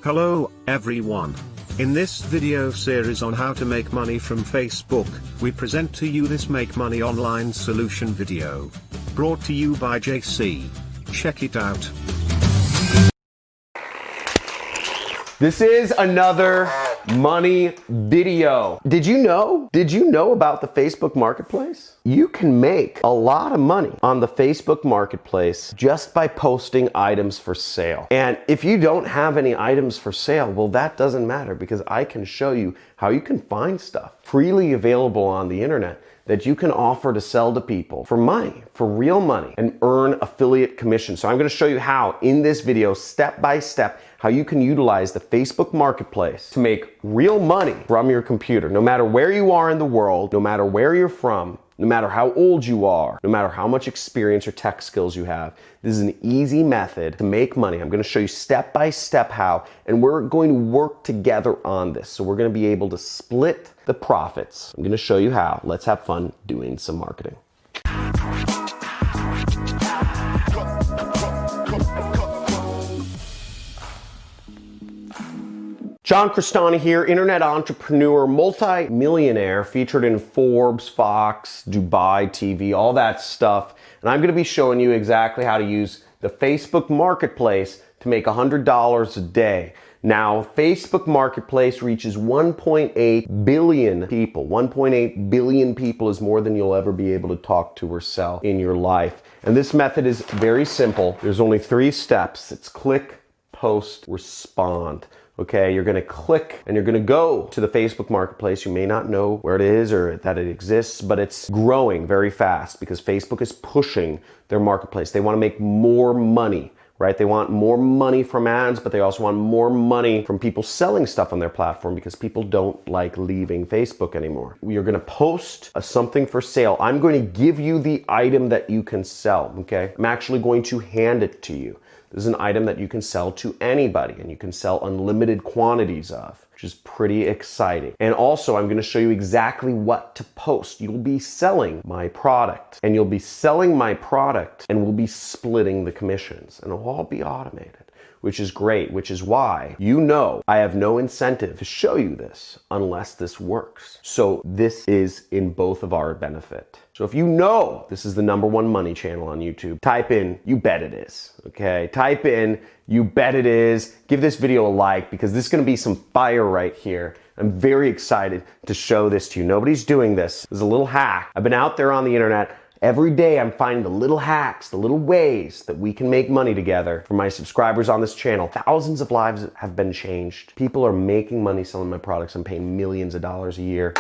Hello, everyone. In this video series on how to make money from Facebook, we present to you this Make Money Online solution video. Brought to you by JC. Check it out. This is another money video. Did you know about the Facebook Marketplace? You can make a lot of money on the Facebook Marketplace just by posting items for sale. And if you don't have any items for sale, well, that doesn't matter because I can show you how you can find stuff freely available on the internet that you can offer to sell to people for money, for real money, and earn affiliate commission. So I'm gonna show you how in this video, step by step, how you can utilize the Facebook Marketplace to make real money from your computer. No matter where you are in the world, no matter where you're from, no matter how old you are, no matter how much experience or tech skills you have, this is an easy method to make money. I'm gonna show you step by step how, and we're going to work together on this. So we're gonna be able to split the profits. I'm gonna show you how. Let's have fun doing some marketing. John Crestani here, internet entrepreneur, multi-millionaire, featured in Forbes, Fox, Dubai TV, all that stuff. And I'm gonna be showing you exactly how to use the Facebook Marketplace to make $100 a day. Now, Facebook Marketplace reaches 1.8 billion people. 1.8 billion people is more than you'll ever be able to talk to or sell in your life. And this method is very simple. There's only 3 steps. It's click, post, respond. Okay, you're gonna click and you're gonna go to the Facebook Marketplace. You may not know where it is or that it exists, but it's growing very fast because Facebook is pushing their marketplace. They wanna make more money, right? They want more money from ads, but they also want more money from people selling stuff on their platform because people don't like leaving Facebook anymore. You're gonna post something for sale. I'm going to give you the item that you can sell, okay? I'm actually going to hand it to you. This is an item that you can sell to anybody and you can sell unlimited quantities of, which is pretty exciting. And also, I'm gonna show you exactly what to post. You'll be selling my product and you'll be selling my product and we'll be splitting the commissions and it'll all be automated, which is great, which is why you know I have no incentive to show you this unless this works. So this is in both of our benefit. So if you know this is the #1 money channel on YouTube, type in, you bet it is, okay? Type in, you bet it is. Give this video a like because this is gonna be some fire right here. I'm very excited to show this to you. Nobody's doing this. This is a little hack. I've been out there on the internet. Every day I'm finding the little hacks, the little ways that we can make money together for my subscribers on this channel. Thousands of lives have been changed. People are making money selling my products. I'm paying millions of dollars a year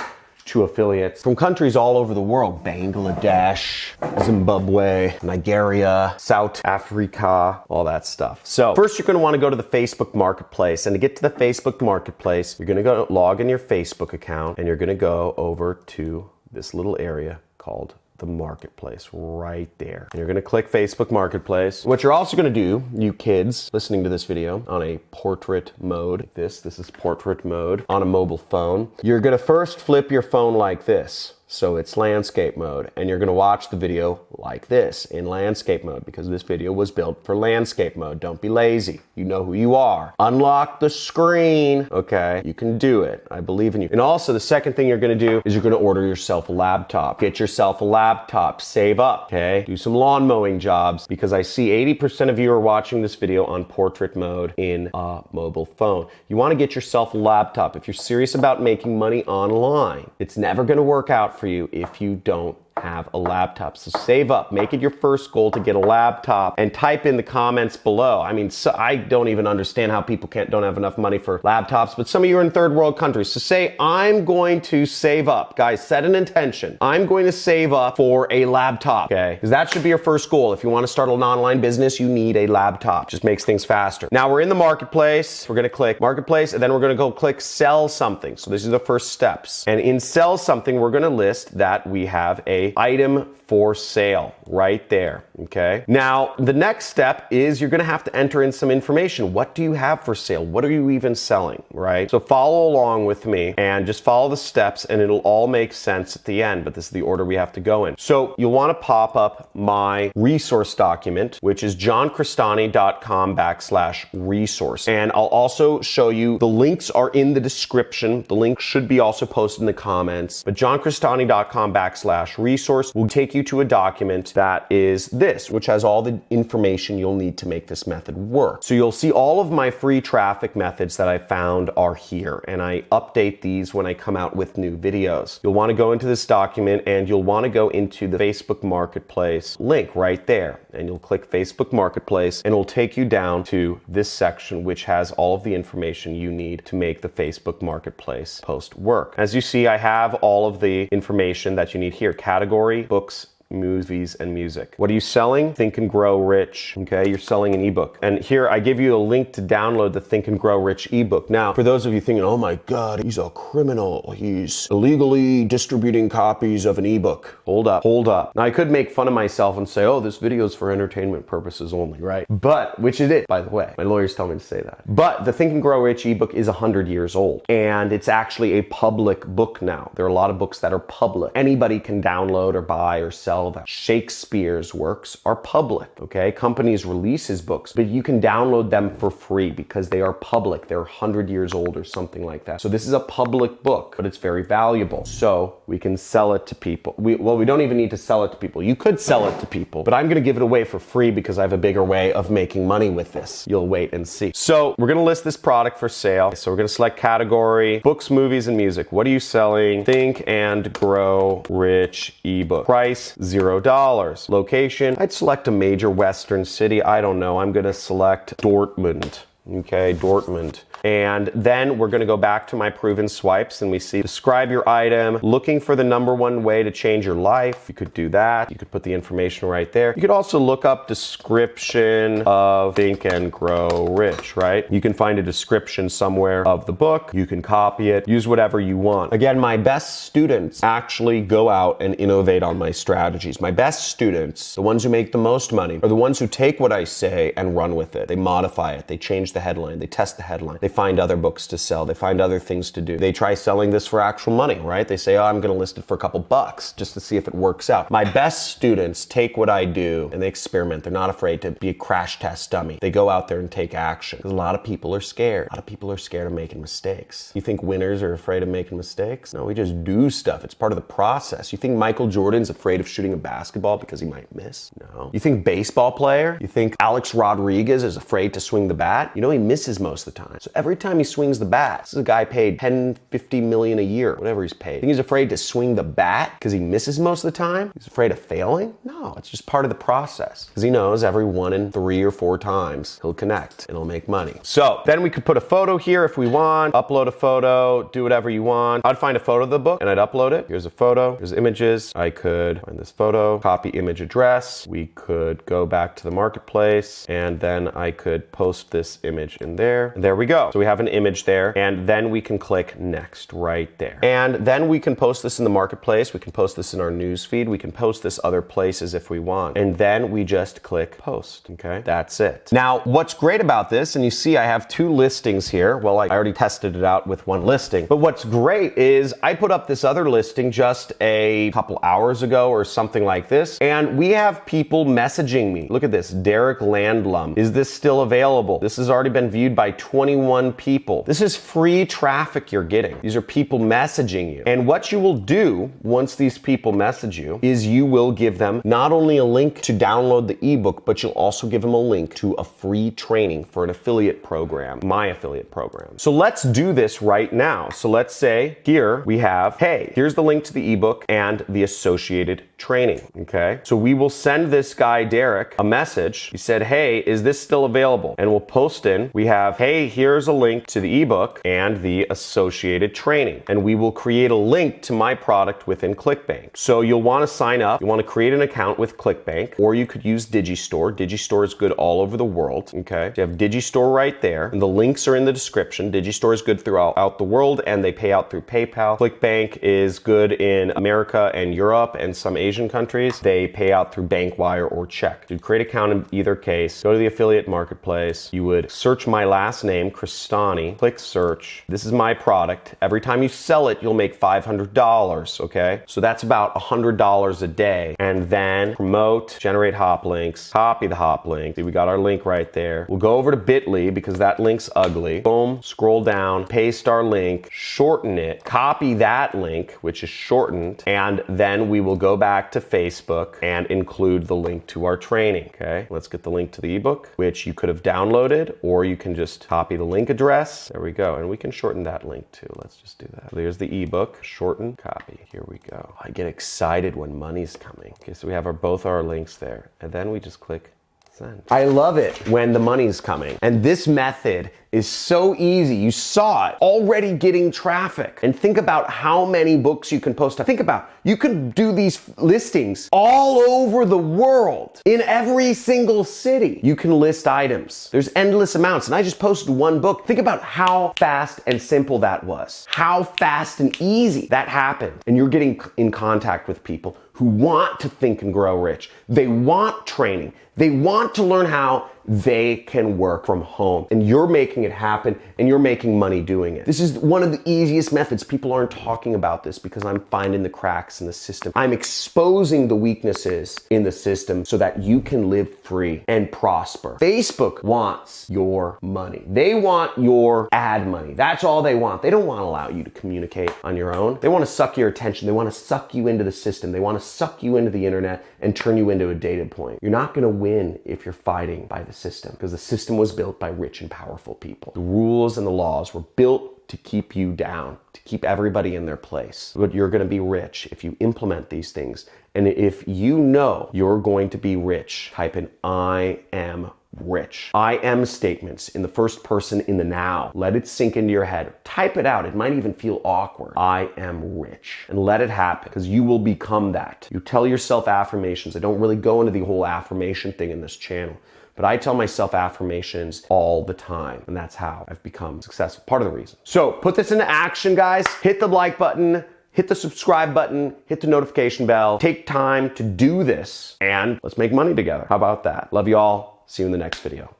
to affiliates from countries all over the world. Bangladesh, Zimbabwe, Nigeria, South Africa, all that stuff. So first you're gonna wanna go to the Facebook Marketplace, and to get to the Facebook Marketplace, you're gonna go log in your Facebook account and you're gonna go over to this little area called the Marketplace right there. And you're gonna click Facebook Marketplace. What you're also gonna do, you kids listening to this video on a portrait mode, this is portrait mode on a mobile phone, you're gonna first flip your phone like this. So it's landscape mode, and you're gonna watch the video like this in landscape mode because this video was built for landscape mode. Don't be lazy. You know who you are. Unlock the screen, okay? You can do it. I believe in you. And also the second thing you're gonna do is you're gonna order yourself a laptop. Get yourself a laptop, save up, okay? Do some lawn mowing jobs because I see 80% of you are watching this video on portrait mode in a mobile phone. You wanna get yourself a laptop. If you're serious about making money online, it's never gonna work out for you if you don't have a laptop. So save up, make it your first goal to get a laptop, and type in the comments below. I mean, so I don't even understand how people don't have enough money for laptops, but some of you are in third world countries. So say, I'm going to save up. Guys, set an intention. I'm going to save up for a laptop, okay? Because that should be your first goal. If you want to start an online business, you need a laptop. Just makes things faster. Now we're in the Marketplace. We're gonna click Marketplace, and then we're gonna go click Sell Something. So these are the first steps. And in Sell Something, we're gonna list that we have a a item for sale right there, okay? Now, the next step is you're gonna have to enter in some information. What do you have for sale? What are you even selling, right? So follow along with me and just follow the steps and it'll all make sense at the end, but this is the order we have to go in. So you'll wanna pop up my resource document, which is johncristani.com/resource. And I'll also show you, the links are in the description. The link should be also posted in the comments, but johncristani.com/resource will take you to a document that is this, which has all the information you'll need to make this method work. So you'll see all of my free traffic methods that I found are here, and I update these when I come out with new videos. You'll want to go into this document and you'll want to go into the Facebook Marketplace link right there, and you'll click Facebook Marketplace and it'll take you down to this section, which has all of the information you need to make the Facebook Marketplace post work. As you see, I have all of the information that you need here: category, books, movies, and music. What are you selling? Think and Grow Rich. Okay, you're selling an ebook. And here I give you a link to download the Think and Grow Rich ebook. Now, for those of you thinking, oh my God, he's a criminal. He's illegally distributing copies of an ebook. Hold up, hold up. Now I could make fun of myself and say, oh, this video is for entertainment purposes only, right? But, which it is, by the way. My lawyers tell me to say that. But the Think and Grow Rich ebook is 100 years old. And it's actually a public book now. There are a lot of books that are public. Anybody can download or buy or sell them. Shakespeare's works are public, okay? Companies release his books, but you can download them for free because they are public. They're 100 years old or something like that. So this is a public book, but it's very valuable. So we can sell it to people. We don't even need to sell it to people. You could sell it to people, but I'm gonna give it away for free because I have a bigger way of making money with this. You'll wait and see. So we're gonna list this product for sale. So we're gonna select category, books, movies, and music. What are you selling? Think and Grow Rich ebook. Price, $0. Location, I'd select a major Western city. I don't know. I'm going to select Dortmund. Okay, Dortmund. And then we're going to go back to my proven swipes and we see describe your item, looking for the #1 way to change your life. You could do that. You could put the information right there. You could also look up description of Think and Grow Rich, right? You can find a description somewhere of the book. You can copy it, use whatever you want. Again, my best students actually go out and innovate on my strategies. My best students, the ones who make the most money, are the ones who take what I say and run with it. They modify it. They change the headline. They test the headline. They find other books to sell. They find other things to do. They try selling this for actual money, right? They say, oh, I'm going to list it for a couple bucks just to see if it works out. My best students take what I do and they experiment. They're not afraid to be a crash test dummy. They go out there and take action. Because a lot of people are scared. A lot of people are scared of making mistakes. You think winners are afraid of making mistakes? No, we just do stuff. It's part of the process. You think Michael Jordan's afraid of shooting a basketball because he might miss? No. You think baseball player? You think Alex Rodriguez is afraid to swing the bat? You know he misses most of the time. So every time he swings the bat, this is a guy paid 10, 50 million a year, whatever he's paid. Think he's afraid to swing the bat because he misses most of the time? He's afraid of failing? No, it's just part of the process. Because he knows every 1 in 3 or 4 times he'll connect and he'll make money. So then we could put a photo here if we want, upload a photo, do whatever you want. I'd find a photo of the book and I'd upload it. Here's a photo, here's images. I could find this photo, copy image address. We could go back to the marketplace and then I could post this image in there. And there we go. So we have an image there and then we can click next right there. And then we can post this in the marketplace. We can post this in our news feed. We can post this other places if we want. And then we just click post, okay? That's it. Now, what's great about this, and you see I have 2 listings here. Well, I already tested it out with 1 listing. But what's great is I put up this other listing just a couple hours ago or something like this. And we have people messaging me. Look at this, Derek Landlum. Is this still available? This has already been viewed by 21 people. This is free traffic you're getting. These are people messaging you. And what you will do once these people message you is you will give them not only a link to download the ebook, but you'll also give them a link to a free training for an affiliate program, my affiliate program. So let's do this right now. So let's say here we have, hey, here's the link to the ebook and the associated training, okay? So we will send this guy, Derek, a message. He said, hey, is this still available? And we'll post in, we have, hey, here's a link to the ebook and the associated training. And we will create a link to my product within ClickBank. So you'll want to sign up. You want to create an account with ClickBank, or you could use Digistore. Digistore is good all over the world. Okay. So you have Digistore right there, and the links are in the description. Digistore is good throughout the world, and they pay out through PayPal. ClickBank is good in America and Europe and some Asian countries. They pay out through Bankwire or check. You'd create an account in either case. Go to the affiliate marketplace. You would search my last name, Cristani. Click search. This is my product. Every time you sell it, you'll make $500. Okay. So that's about $100 a day. And then promote, generate hop links, copy the hop link. See, we got our link right there. We'll go over to Bitly because that link's ugly. Boom, scroll down, paste our link, shorten it, copy that link, which is shortened, and then we will go back to Facebook and include the link to our training. Okay, let's get the link to the ebook, which you could have downloaded, or you can just copy the link address. There we go. And we can shorten that link too. Let's just do that. So there's the ebook, shorten, copy. Here we go. I get excited when money's coming. Okay, so we have both our links there, and then we just click send. I love it when the money's coming. And this method is so easy. You saw it already getting traffic. And think about how many books you can post. Think about, you could do these listings all over the world, in every single city. You can list items. There's endless amounts. And I just posted one book. Think about how fast and simple that was. How fast and easy that happened. And you're getting in contact with people who want to think and grow rich. They want training. They want to learn how they can work from home, and you're making it happen, and you're making money doing it. This is one of the easiest methods. People aren't talking about this because I'm finding the cracks in the system. I'm exposing the weaknesses in the system so that you can live free and prosper. Facebook wants your money. They want your ad money. That's all they want. They don't want to allow you to communicate on your own. They want to suck your attention. They want to suck you into the system. They want to suck you into the internet and turn you into a data point. You're not going to win if you're fighting by the system, because the system was built by rich and powerful people. The rules and the laws were built to keep you down, to keep everybody in their place. But you're going to be rich if you implement these things. And if you know you're going to be rich, type in I am rich. I am statements in the first person in the now. Let it sink into your head. Type it out. It might even feel awkward. I am rich. And let it happen, because you will become that. You tell yourself affirmations. I don't really go into the whole affirmation thing in this channel, but I tell myself affirmations all the time, and that's how I've become successful. Part of the reason. So put this into action, guys. Hit the like button, hit the subscribe button, hit the notification bell. Take time to do this, and let's make money together. How about that? Love you all. See you in the next video.